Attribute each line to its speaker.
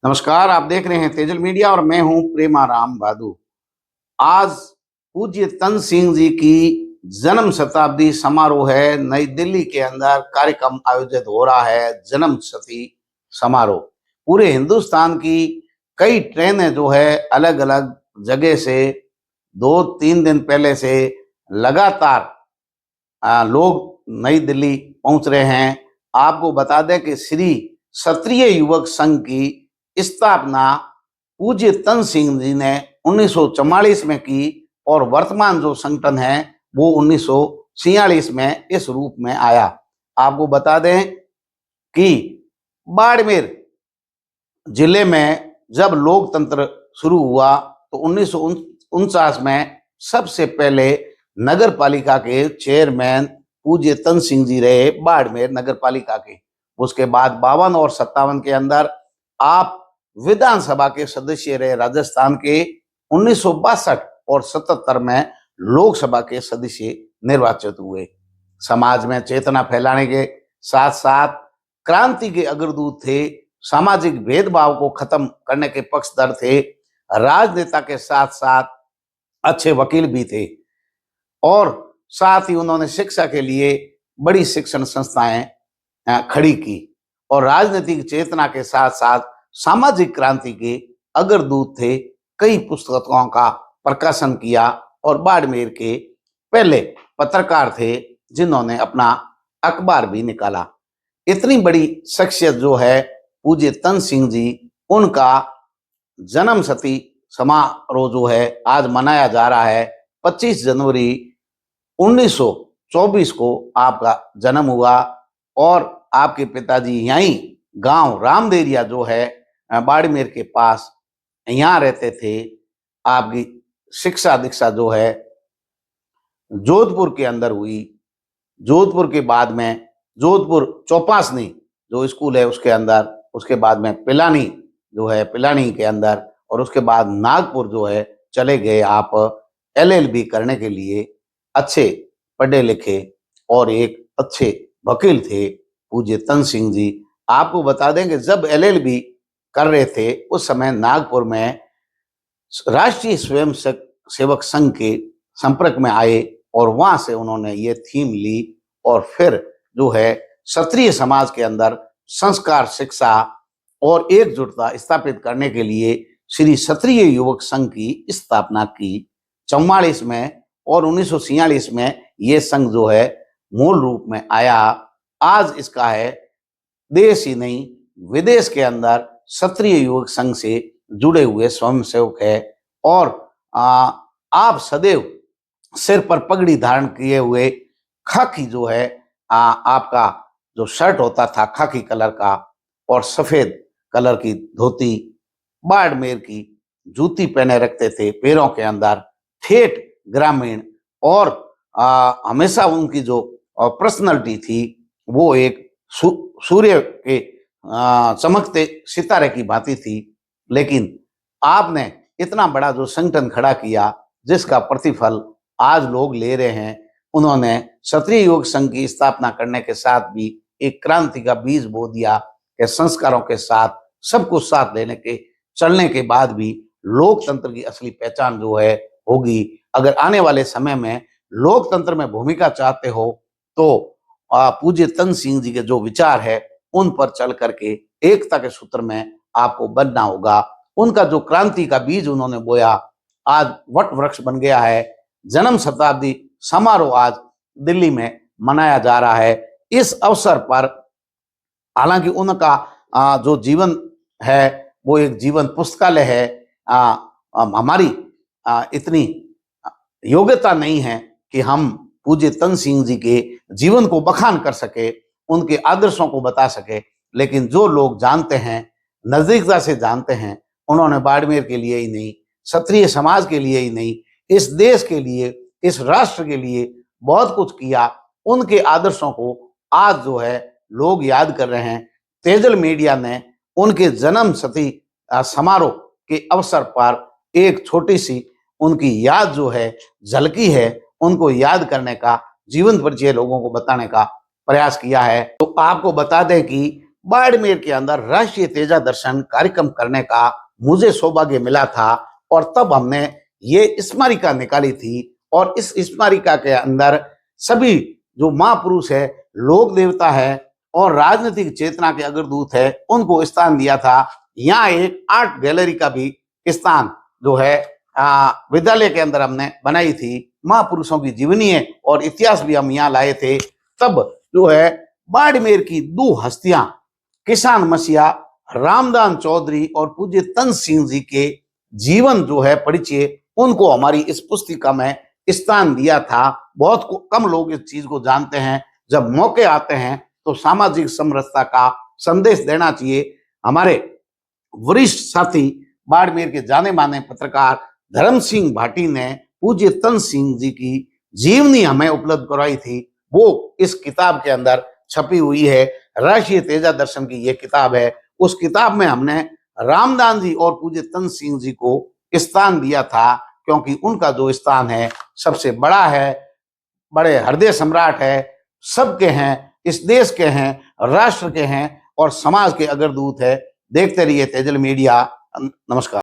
Speaker 1: नमस्कार, आप देख रहे हैं तेजल मीडिया और मैं हूं प्रेमाराम भादु। आज पूज्य तन सिंह जी की जन्म शताब्दी समारोह है। नई दिल्ली के अंदर कार्यक्रम आयोजित हो रहा है, जन्म शती समारोह। पूरे हिंदुस्तान की कई ट्रेनें जो है अलग अलग जगह से 2-3 दिन पहले से लगातार लोग नई दिल्ली पहुंच रहे हैं। आपको बता दें कि श्री क्षत्रिय युवक संघ की स्थापना पूज्य तन सिंह जी ने 1944 में की और वर्तमान जो संगठन है वो 1946 में इस रूप में आया। आपको बता दें कि बाड़मेर जिले में जब लोकतंत्र शुरू हुआ तो 1949 में सबसे पहले नगर पालिका के चेयरमैन पूज्य तन सिंह जी रहे, बाड़मेर नगर पालिका के। उसके बाद 52 और 57 के अंदर आप विधानसभा के सदस्य रहे राजस्थान के। 1962 और 77 में लोकसभा के सदस्य निर्वाचित हुए। समाज में चेतना फैलाने के साथ साथ क्रांति के अग्रदूत थे, सामाजिक भेदभाव को खत्म करने के पक्षधर थे, राजनेता के साथ साथ अच्छे वकील भी थे और साथ ही उन्होंने शिक्षा के लिए बड़ी शिक्षण संस्थाएं खड़ी की और राजनीतिक चेतना के साथ साथ सामाजिक क्रांति के अग्रदूत थे। कई पुस्तकों का प्रकाशन किया और बाड़मेर के पहले पत्रकार थे जिन्होंने अपना अखबार भी निकाला। इतनी बड़ी शख्सियत जो है पूज्य तन सिंह जी, उनका जन्म शती समारोह जो है आज मनाया जा रहा है। 25 जनवरी 1924 को आपका जन्म हुआ और आपके पिताजी यहीं गांव रामदेरिया जो है बाड़मेर के पास यहाँ रहते थे। आपकी शिक्षा दीक्षा जो है जोधपुर के अंदर हुई। जोधपुर के बाद में जोधपुर चौपासनी जो स्कूल है उसके अंदर, उसके बाद में पिलानी जो है पिलानी के अंदर, और उसके बाद नागपुर जो है चले गए आप LLB करने के लिए। अच्छे पढ़े लिखे और एक अच्छे वकील थे पूज्य तन सिंह जी। आपको बता दें कि जब LLB कर रहे थे उस समय नागपुर में राष्ट्रीय स्वयं सेवक संघ के संपर्क में आए और वहां से उन्होंने ये थीम ली और फिर जो है क्षत्रिय समाज के अंदर संस्कार, शिक्षा और एकजुटता स्थापित करने के लिए श्री क्षत्रिय युवक संघ की स्थापना की 44 में, और 1946 में ये संघ जो है मूल रूप में आया। आज इसका है देश ही नहीं विदेश के अंदर क्षत्रिय युवक संघ से जुड़े हुए स्वयंसेवक है। और आप सदैव सिर पर पगड़ी धारण किए हुए खाकी जो है आपका जो शर्ट होता था खाकी कलर का और सफेद कलर की धोती, बाड़मेर की जूती पहने रखते थे पैरों के अंदर, ठेठ ग्रामीण। और हमेशा उनकी जो पर्सनालिटी थी वो एक सूर्य के चमकते सितारे की भांति थी। लेकिन आपने इतना बड़ा जो संगठन खड़ा किया जिसका प्रतिफल आज लोग ले रहे हैं। उन्होंने क्षत्रिय युवक संघ की स्थापना करने के साथ भी एक क्रांति का बीज बो दिया कि संस्कारों के साथ सब कुछ साथ लेने के चलने के बाद भी लोकतंत्र की असली पहचान जो है होगी। अगर आने वाले समय में लोकतंत्र में भूमिका चाहते हो तो पूज्य तन सिंह जी के जो विचार है उन पर चल करके एकता के सूत्र में आपको बनना होगा। उनका जो क्रांति का बीज उन्होंने बोया आज वट वृक्ष बन गया है। जन्म शताब्दी समारोह आज दिल्ली में मनाया जा रहा है। इस अवसर पर हालांकि उनका जो जीवन है वो एक जीवन पुस्तकालय है। हमारी इतनी योग्यता नहीं है कि हम पूज्य तन सिंह जी के जीवन को बखान कर सके, उनके आदर्शों को बता सके, लेकिन जो लोग जानते हैं, नजदीकता से जानते हैं, उन्होंने बाड़मेर के लिए ही नहीं, क्षत्रिय समाज के लिए ही नहीं, इस देश के लिए, इस राष्ट्र के लिए बहुत कुछ किया। उनके आदर्शों को आज जो है लोग याद कर रहे हैं। तेजल मीडिया ने उनके जन्म शती समारोह के अवसर पर एक छोटी सी उनकी याद जो है झलकी है, उनको याद करने का, जीवन परिचय लोगों को बताने का प्रयास किया है। तो आपको बता दें कि बाड़मेर के अंदर राष्ट्रीय तेजा दर्शन कार्यक्रम करने का मुझे सौभाग्य मिला था। और तब हमने ये स्मारिका निकाली थी और इस स्मारिका के अंदर सभी जो महापुरुष है, लोक देवता है और राजनीतिक चेतना के अग्रदूत है, उनको स्थान दिया था। यहाँ एक आर्ट गैलरी का भी स्थान जो है विद्यालय के अंदर हमने बनाई थी। महापुरुषों की जीवनी और इतिहास भी हम यहाँ लाए थे। तब जो है बाड़मेर की दो हस्तियां, किसान मसीहा रामदान चौधरी और पूज्य तन सिंह जी के जीवन जो है परिचय, उनको हमारी इस पुस्तिका में स्थान दिया था। बहुत कम लोग इस चीज को जानते हैं। जब मौके आते हैं तो सामाजिक समरसता का संदेश देना चाहिए। हमारे वरिष्ठ साथी बाड़मेर के जाने माने पत्रकार धर्म सिंह भाटी ने पूज्य तन सिंह जी की जीवनी हमें उपलब्ध करवाई थी। वो इस किताब के अंदर छपी हुई है। राष्ट्रीय तेजा दर्शन की ये किताब है। उस किताब में हमने रामदान जी और पूज्य तन सिंह जी को स्थान दिया था, क्योंकि उनका जो स्थान है सबसे बड़ा है, बड़े हृदय सम्राट है, सबके हैं, इस देश के हैं, राष्ट्र के हैं और समाज के अग्रदूत है। देखते रहिए तेजल मीडिया। नमस्कार।